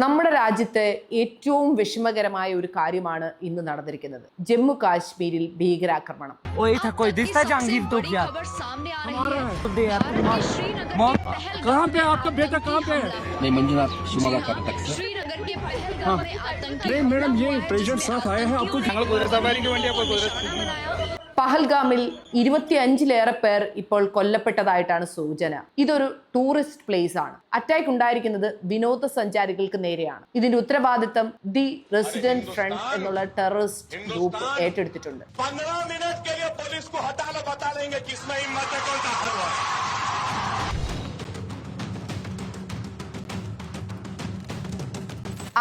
നമ്മുടെ രാജ്യത്തെ ഏറ്റവും വിഷമകരമായ ഒരു കാര്യമാണ് ഇന്ന് നടന്നിരിക്കുന്നത്. ജമ്മു കാശ്മീരിൽ ഭീകരാക്രമണം. പഹൽഗാമിൽ 25-ലേറെ പേർ ഇപ്പോൾ കൊല്ലപ്പെട്ടതായിട്ടാണ് സൂചന. ഇതൊരു ടൂറിസ്റ്റ് പ്ലേസ് ആണ്. അറ്റാക്ക് ഉണ്ടായിരിക്കുന്നത് വിനോദസഞ്ചാരികൾക്ക് നേരെയാണ്. ഇതിന്റെ ഉത്തരവാദിത്തം ദി റെസിഡന്റ് ഫ്രണ്ട് എന്നുള്ള ടെററിസ്റ്റ് ഗ്രൂപ്പ് ഏറ്റെടുത്തിട്ടുണ്ട്.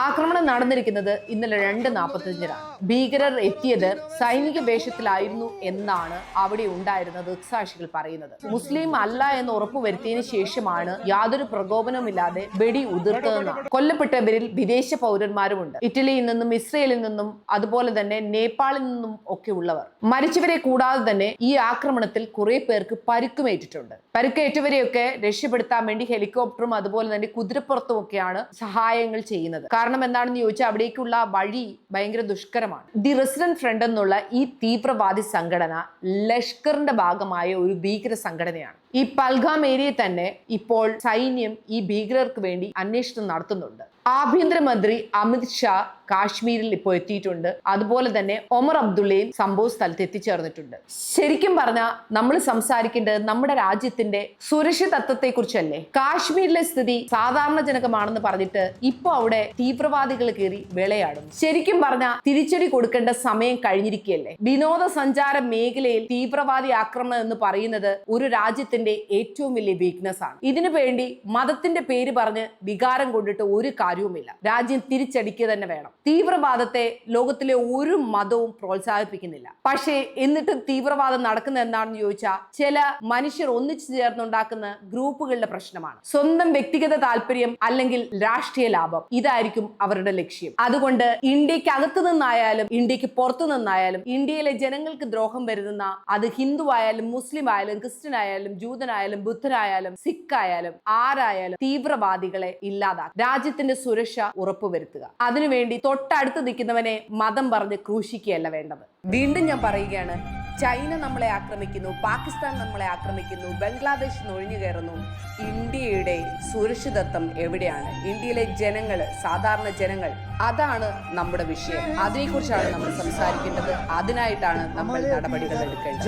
ആക്രമണം നടന്നിരിക്കുന്നത് ഇന്നലെ 2:45-നാണ്. ഭീകരർ എത്തിയത് സൈനിക വേഷത്തിലായിരുന്നു എന്നാണ് അവിടെ ഉണ്ടായിരുന്ന ദൃക്സാക്ഷികൾ പറയുന്നത്. മുസ്ലിം അല്ല എന്ന് ഉറപ്പുവരുത്തിയതിനു ശേഷമാണ് യാതൊരു പ്രകോപനവുമില്ലാതെ വെടി ഉതിർത്തതെന്നാണ്. കൊല്ലപ്പെട്ടവരിൽ വിദേശ പൗരന്മാരുമുണ്ട്. ഇറ്റലിയിൽ നിന്നും ഇസ്രയേലിൽ നിന്നും അതുപോലെ തന്നെ നേപ്പാളിൽ നിന്നും ഒക്കെ ഉള്ളവർ. മരിച്ചവരെ കൂടാതെ തന്നെ ഈ ആക്രമണത്തിൽ കുറെ പേർക്ക് പരിക്കുമേറ്റിട്ടുണ്ട്. പരിക്കേറ്റവരെയൊക്കെ രക്ഷപ്പെടുത്താൻ വേണ്ടി ഹെലികോപ്റ്ററും അതുപോലെ തന്നെ കുതിരപ്പുറത്തും ഒക്കെയാണ് സഹായങ്ങൾ ചെയ്യുന്നത്. കാരണം എന്താണെന്ന് ചോദിച്ചാൽ അവിടേക്കുള്ള വഴി ഭയങ്കര ദുഷ്കരമാണ്. ദി റെസിഡന്റ് ഫ്രണ്ട് എന്നുള്ള ഈ തീവ്രവാദി സംഘടന ലഷ്കറിന്റെ ഭാഗമായ ഒരു ഭീകര സംഘടനയാണ്. ഈ പൽഗാം ഏരിയയിൽ തന്നെ ഇപ്പോൾ സൈന്യം ഈ ഭീകരർക്ക് വേണ്ടി അന്വേഷണം നടത്തുന്നുണ്ട്. ആഭ്യന്തരമന്ത്രി അമിത് ഷാ കാശ്മീരിൽ ഇപ്പോൾ എത്തിയിട്ടുണ്ട്. അതുപോലെ തന്നെ ഒമർ അബ്ദുള്ളയും സംഭവ സ്ഥലത്ത് എത്തിച്ചേർന്നിട്ടുണ്ട്. ശരിക്കും പറഞ്ഞാൽ നമ്മൾ സംസാരിക്കേണ്ടത് നമ്മുടെ രാജ്യത്തിന്റെ സുരക്ഷിതത്വത്തെ കുറിച്ചല്ലേ. കാശ്മീരിലെ സ്ഥിതി സാധാരണജനകമാണെന്ന് പറഞ്ഞിട്ട് ഇപ്പൊ അവിടെ തീവ്രവാദികൾ കയറി വിളയാടും. ശരിക്കും പറഞ്ഞാൽ തിരിച്ചടി കൊടുക്കേണ്ട സമയം കഴിഞ്ഞിരിക്കുകയല്ലേ. വിനോദസഞ്ചാര മേഖലയിൽ തീവ്രവാദി ആക്രമണം എന്ന് പറയുന്നത് ഒരു രാജ്യത്തിന്റെ ഏറ്റവും വലിയ വീക്ക്നെസ് ആണ്. ഇതിനു വേണ്ടി മതത്തിന്റെ പേര് പറഞ്ഞ് വികാരം കൊണ്ടിട്ട് ഒരു കാര്യവുമില്ല. രാജ്യം തിരിച്ചടിക്കുക തന്നെ വേണം. തീവ്രവാദത്തെ ലോകത്തിലെ ഒരു മതവും പ്രോത്സാഹിപ്പിക്കുന്നില്ല. പക്ഷേ എന്നിട്ട് തീവ്രവാദം നടക്കുന്ന എന്താണെന്ന് ചോദിച്ചാൽ ചില മനുഷ്യർ ഒന്നിച്ചു ചേർന്നുണ്ടാക്കുന്ന ഗ്രൂപ്പുകളുടെ പ്രശ്നമാണ്. സ്വന്തം വ്യക്തിഗത താല്പര്യം അല്ലെങ്കിൽ രാഷ്ട്രീയ ലാഭം, ഇതായിരിക്കും അവരുടെ ലക്ഷ്യം. അതുകൊണ്ട് ഇന്ത്യക്ക് അകത്തു നിന്നായാലും ഇന്ത്യക്ക് പുറത്തു നിന്നായാലും ഇന്ത്യയിലെ ജനങ്ങൾക്ക് ദ്രോഹം വരുന്ന അത് ഹിന്ദു ആയാലും മുസ്ലിം ആയാലും ക്രിസ്ത്യൻ ആയാലും ജൂതനായാലും ബുദ്ധനായാലും സിഖ് ആയാലും ആരായാലും തീവ്രവാദികളെ ഇല്ലാതാക്കും. രാജ്യത്തിന്റെ സുരക്ഷ ഉറപ്പുവരുത്തുക. അതിനുവേണ്ടി തൊട്ടടുത്ത് നിൽക്കുന്നവനെ മതം പറഞ്ഞ് ക്രൂശിക്കുകയല്ല വേണ്ടത്. വീണ്ടും ഞാൻ പറയുകയാണ്, ചൈന നമ്മളെ ആക്രമിക്കുന്നു, പാകിസ്ഥാൻ നമ്മളെ ആക്രമിക്കുന്നു, ബംഗ്ലാദേശ് നുഴഞ്ഞു കയറുന്നു. ഇന്ത്യയുടെ സുരക്ഷിതത്വം എവിടെയാണ്? ഇന്ത്യയിലെ ജനങ്ങൾ, സാധാരണ ജനങ്ങൾ, അതാണ് നമ്മുടെ വിഷയം. അതിനെക്കുറിച്ചാണ് നമ്മൾ സംസാരിക്കേണ്ടത്. അതിനായിട്ടാണ് നമ്മൾ നടപടികൾ എടുക്കേണ്ടത്.